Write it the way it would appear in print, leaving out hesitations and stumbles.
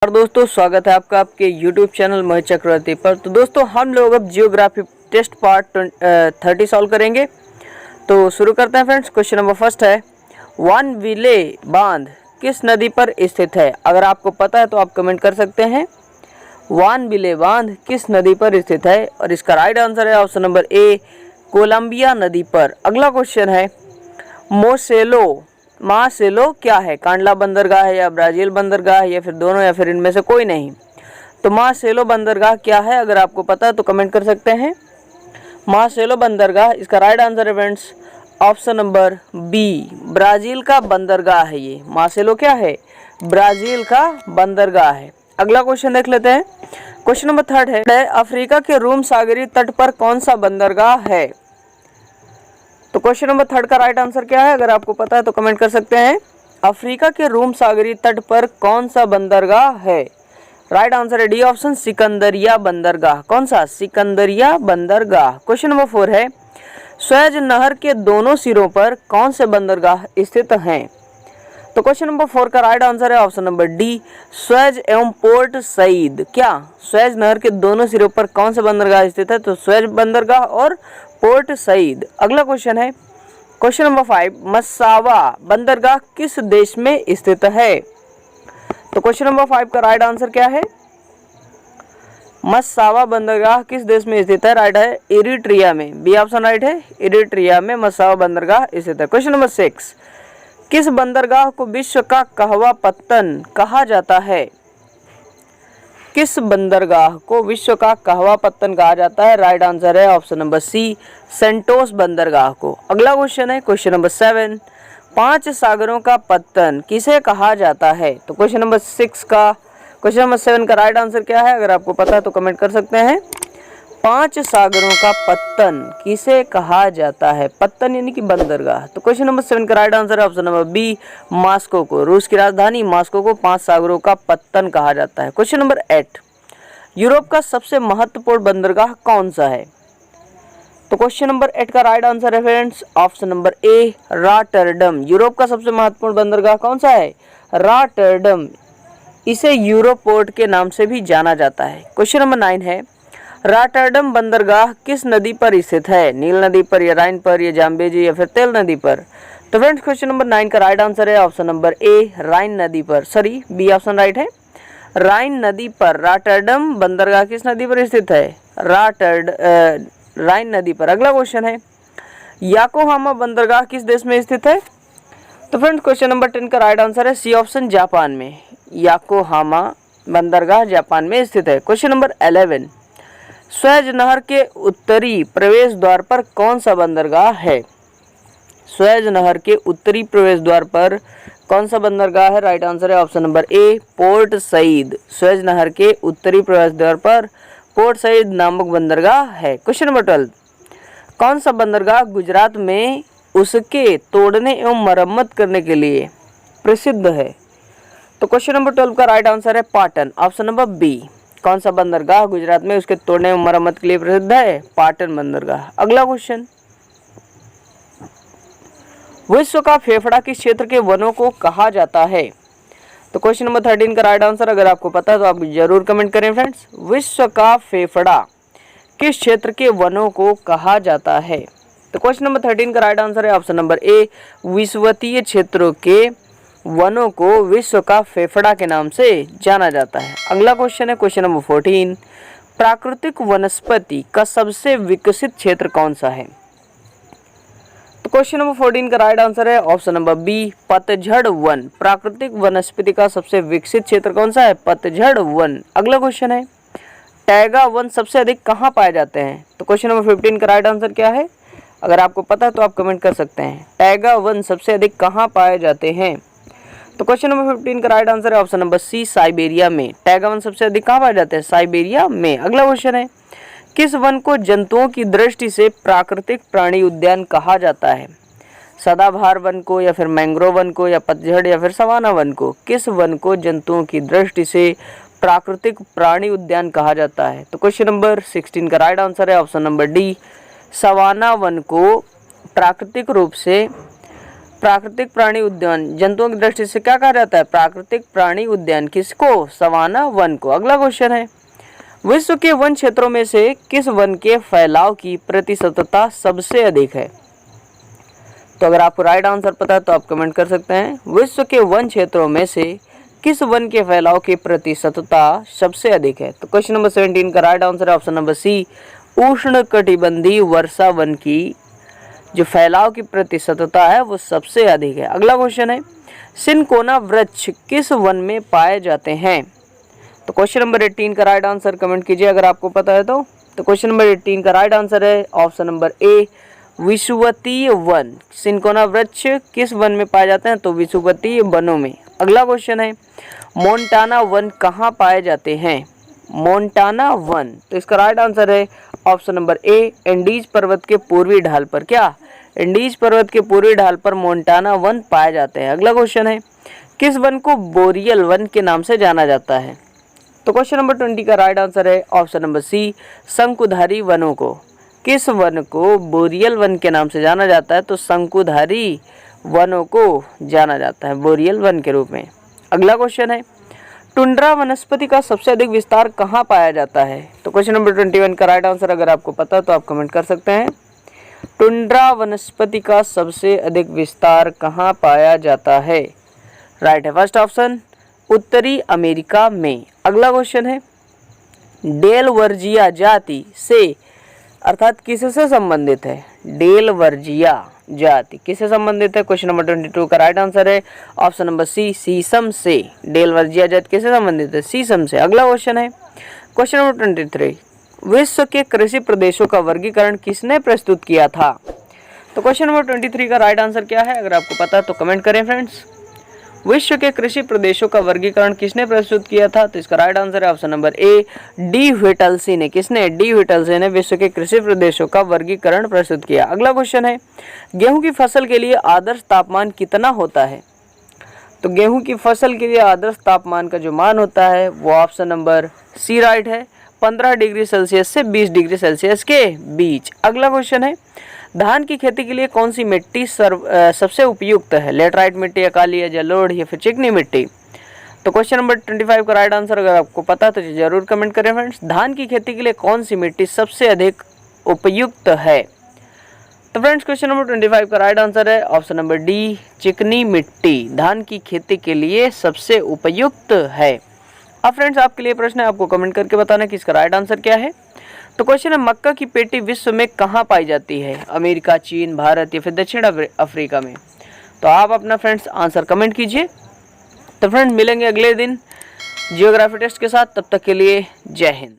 और दोस्तों स्वागत है आपका आपके YouTube चैनल मोहित चक्रवर्ती पर। तो दोस्तों हम लोग अब जियोग्राफी टेस्ट पार्ट 30 सॉल्व करेंगे। तो शुरू करते हैं फ्रेंड्स। क्वेश्चन नंबर फर्स्ट है, वानविले बांध किस नदी पर स्थित है? अगर आपको पता है तो आप कमेंट कर सकते हैं। वानविले बांध किस नदी पर स्थित है? और इसका राइट आंसर है ऑप्शन नंबर ए, कोलंबिया नदी पर। अगला क्वेश्चन है, मार्सेलो क्या है? कांडला बंदरगाह है या ब्राजील बंदरगाह है या फिर दोनों या फिर इनमें से कोई नहीं? तो मार्सेलो बंदरगाह क्या है? अगर आपको पता है तो कमेंट कर सकते हैं। मार्सेलो बंदरगाह, इसका राइट आंसर है friends option number B, Brazil का बंदरगाह है ये। मार्सेलो क्या है? ब्राजील का बंदरगाह है। अगला क्वेश्चन देख लेते हैं। क्वेश्चन नंबर थर्ड है, अफ्रीका के रोम सागरीय तट पर कौन सा बंदरगाह है? तो क्वेश्चन नंबर थर्ड का राइट आंसर क्या है? अगर आपको पता है तो कमेंट कर सकते हैं। अफ्रीका के रोम सागरीय तट पर कौन सा बंदरगाह है? राइट आंसर है डी ऑप्शन, सिकंदरिया बंदरगाह। कौन सा? सिकंदरिया बंदरगाह। क्वेश्चन नंबर 4 है, स्वेज नहर के दोनों सिरों पर कौन से बंदरगाह स्थित हैं? तो क्वेश्चन नंबर 4 का राइट आंसर है ऑप्शन नंबर डी, स्वेज एवं पोर्ट सईद। क्या स्वेज नहर के दोनों सिरों पर कौन से बंदरगाह स्थित है? तो स्वेज बंदरगाह और पोर्ट सईद। अगला क्वेश्चन है, क्वेश्चन नंबर 5, मस्सावा बंदरगाह किस देश में स्थित है? तो क्वेश्चन नंबर 5 का राइट आंसर क्या है? मस्सावा बंदरगाह किस देश में स्थित है? राइट है इरिट्रिया में। बी ऑप्शन राइट है, इरिट्रिया में मस्सावा बंदरगाह स्थित है। क्वेश्चन नंबर 6, किस बंदरगाह को विश्व का कहवा पत्तन कहा जाता है? किस बंदरगाह को विश्व का कहवा पत्तन कहा जाता है? राइट आंसर है ऑप्शन नंबर सी, सेंटोस बंदरगाह को। अगला क्वेश्चन है, क्वेश्चन नंबर 7, 5 सागरों का पत्तन किसे कहा जाता है? तो क्वेश्चन नंबर 7 का राइट आंसर क्या है? अगर आपको पता है तो कमेंट कर सकते हैं। 5 सागरों का पत्तन किसे कहा जाता है? पत्तन यानी कि बंदरगाह। तो क्वेश्चन नंबर 7 का राइट आंसर है ऑप्शन नंबर बी, मॉस्को को। रूस की राजधानी मॉस्को को 5 सागरों का पत्तन कहा जाता है। क्वेश्चन नंबर 8, यूरोप का सबसे महत्वपूर्ण बंदरगाह कौन सा है? तो क्वेश्चन नंबर 8 का राइट आंसर है फ्रेंड्स ऑप्शन नंबर ए, रॉटरडम। यूरोप का सबसे महत्वपूर्ण बंदरगाह कौन सा है? रॉटरडम। इसे यूरोपोर्ट के नाम से भी जाना जाता है। क्वेश्चन नंबर 9 है, रॉटरडम बंदरगाह किस नदी पर स्थित है? नील नदी पर या राइन पर या जाम्बेजी या फिर तेल नदी पर? तो फ्रेंड्स क्वेश्चन नंबर 9 का राइट आंसर है ऑप्शन नंबर ए, राइन नदी पर। सॉरी, बी ऑप्शन राइट है, राइन नदी पर। रॉटरडम बंदरगाह किस नदी पर स्थित है? राइन नदी पर। अगला क्वेश्चन है, याकोहामा बंदरगाह किस देश में स्थित है? तो फ्रेंड्स क्वेश्चन नंबर 10 का राइट आंसर है सी ऑप्शन, जापान में। याकोहामा बंदरगाह जापान में स्थित है। क्वेश्चन नंबर 11, स्वेज नहर के उत्तरी प्रवेश द्वार पर कौन सा बंदरगाह है? स्वेज नहर के उत्तरी प्रवेश द्वार पर कौन सा बंदरगाह है? राइट आंसर है ऑप्शन नंबर ए, पोर्ट सईद। स्वेज नहर के उत्तरी प्रवेश द्वार पर पोर्ट सईद नामक बंदरगाह है। क्वेश्चन नंबर 12, कौन सा बंदरगाह गुजरात में उसके तोड़ने एवं मरम्मत करने के लिए प्रसिद्ध है? तो क्वेश्चन नंबर 12 का राइट आंसर है पाटन, ऑप्शन नंबर बी। कौन सा बंदरगाह गुजरात में उसके तोड़ने एवं मरम्मत के लिए प्रसिद्ध है? पाटन बंदरगाह। अगला क्वेश्चन, विश्व का फेफड़ा किस क्षेत्र के वनों को कहा जाता है? तो क्वेश्चन नंबर 13 का राइट आंसर अगर आपको पता है तो आप जरूर कमेंट करें फ्रेंड्स। विश्व का फेफड़ा किस क्षेत्र के वनों को कहा जाता है? तो क्वेश्चन नंबर 13 का राइट आंसर है ऑप्शन नंबर ए, विषुवतीय क्षेत्रों के वनों को विश्व का फेफड़ा के नाम से जाना जाता है। अगला क्वेश्चन है, क्वेश्चन नंबर 14, प्राकृतिक वनस्पति का सबसे विकसित क्षेत्र कौन सा है? तो क्वेश्चन नंबर 14 का राइट आंसर है ऑप्शन नंबर बी, पतझड़ वन। प्राकृतिक वनस्पति का सबसे विकसित क्षेत्र कौन सा है? पतझड़ वन। अगला क्वेश्चन है, टैगा वन सबसे अधिक कहाँ पाए जाते हैं? तो क्वेश्चन नंबर 15 का राइट आंसर क्या है? अगर आपको पता है तो आप कमेंट कर सकते हैं। टैगा वन सबसे अधिक कहाँ पाए जाते हैं? तो क्वेश्चन नंबर 15 का राइट आंसर है ऑप्शन नंबर सी, साइबेरिया में। टैगा वन सबसे अधिक कहाँ पाए जाते हैं? साइबेरिया में। अगला क्वेश्चन है, किस वन को जंतुओं की दृष्टि से प्राकृतिक प्राणी उद्यान कहा जाता है? सदाबहार वन को या फिर मैंग्रोव वन को या पतझड़ या फिर सवाना वन को? किस वन को जंतुओं की दृष्टि से प्राकृतिक प्राणी उद्यान कहा जाता है? तो क्वेश्चन नंबर 16 का राइट आंसर है ऑप्शन नंबर डी, सवाना वन को प्राकृतिक रूप से प्राकृतिक प्राणी उद्यान जंतुओं की दृष्टि से क्या कहा जाता है? प्राकृतिक प्राणी उद्यान। किसको? सवाना वन को। अगला क्वेश्चन है, विश्व के वन क्षेत्रों में से किस वन के फैलाव की प्रतिशतता सबसे अधिक है? तो अगर आपको राइट आंसर पता है तो आप कमेंट कर सकते हैं। विश्व के वन क्षेत्रों में से किस वन के फैलाव की प्रतिशतता सबसे अधिक है? तो क्वेश्चन नंबर 17 का राइट आंसर है ऑप्शन नंबर सी, उष्णकटिबंधीय वर्षा वन की जो फैलाव की प्रतिशतता है वो सबसे अधिक है। अगला क्वेश्चन है, सिनकोना वृक्ष किस वन में पाए जाते हैं? तो क्वेश्चन नंबर 18 का राइट आंसर कमेंट कीजिए अगर आपको पता है तो। क्वेश्चन नंबर 18 का राइट आंसर है ऑप्शन नंबर ए, विषुवतीय वन। सिनकोना वृक्ष किस वन में पाए जाते हैं? तो विषुवतीय वनों में। अगला क्वेश्चन है, मोंटाना वन कहाँ पाए जाते हैं? मोंटाना वन, तो इसका राइट आंसर है ऑप्शन नंबर ए, एंडीज पर्वत के पूर्वी ढाल पर। क्या? एंडीज पर्वत के पूर्वी ढाल पर मोंटाना वन पाए जाते हैं। अगला क्वेश्चन है, किस वन को बोरियल वन के नाम से जाना जाता है? तो क्वेश्चन नंबर 20 का राइट आंसर है ऑप्शन नंबर सी, शंकुधारी वनों को। किस वन को बोरियल वन के नाम से जाना जाता है? तो शंकुधारी वनों को जाना जाता है बोरियल वन के रूप में। अगला क्वेश्चन है, टुंड्रा वनस्पति का सबसे अधिक विस्तार कहाँ पाया जाता है? तो क्वेश्चन नंबर 21 का राइट आंसर अगर आपको पता है तो आप कमेंट कर सकते हैं। टुंड्रा वनस्पति का सबसे अधिक विस्तार कहाँ पाया जाता है? राइट है फर्स्ट ऑप्शन, उत्तरी अमेरिका में। अगला क्वेश्चन है, डेलवर्जिया जाति से अर्थात किससे संबंधित है? डेलवर्जिया जाति किससे संबंधित है? क्वेश्चन नंबर 22 का राइट आंसर है ऑप्शन नंबर सी, शीशम से। डेलवर्जिया जाति किससे संबंधित है? शीशम से। अगला क्वेश्चन है, क्वेश्चन नंबर 23, विश्व के कृषि प्रदेशों का वर्गीकरण किसने प्रस्तुत किया था? तो क्वेश्चन नंबर 23 का राइट आंसर क्या है? अगर आपको पता है तो कमेंट करें फ्रेंड्स। विश्व के कृषि प्रदेशों का वर्गीकरण किसने प्रस्तुत किया था? तो इसका राइट आंसर है ऑप्शन नंबर ए, डी व्हिटलसी ने। किसने? डी व्हिटलसी ने विश्व के कृषि प्रदेशों का वर्गीकरण प्रस्तुत किया। अगला क्वेश्चन है, गेहूं की फसल के लिए आदर्श तापमान कितना होता है? तो गेहूं की फसल के लिए आदर्श तापमान का जो मान होता है वो ऑप्शन नंबर सी राइट है, 15 डिग्री सेल्सियस से 20 डिग्री सेल्सियस के बीच। अगला क्वेश्चन है, धान की खेती के लिए कौन सी मिट्टी सबसे उपयुक्त है? लेटराइट मिट्टी, अकाली या जलोढ़ या फिर चिकनी मिट्टी? तो क्वेश्चन नंबर 25 का राइट आंसर अगर आपको पता है तो जरूर कमेंट करें फ्रेंड्स। धान की खेती के लिए कौन सी मिट्टी सबसे अधिक उपयुक्त है? तो फ्रेंड्स क्वेश्चन नंबर 25 का राइट आंसर है ऑप्शन नंबर डी, चिकनी मिट्टी धान की खेती के लिए सबसे उपयुक्त है। अब फ्रेंड्स आपके लिए प्रश्न है, आपको कमेंट करके बताना कि इसका राइट आंसर क्या है। तो क्वेश्चन है, मक्का की पेटी विश्व में कहाँ पाई जाती है? अमेरिका, चीन, भारत या फिर दक्षिण अफ्रीका में? तो आप अपना फ्रेंड्स आंसर कमेंट कीजिए। तो फ्रेंड्स मिलेंगे अगले दिन जियोग्राफी टेस्ट के साथ, तब तक के लिए जय हिंद।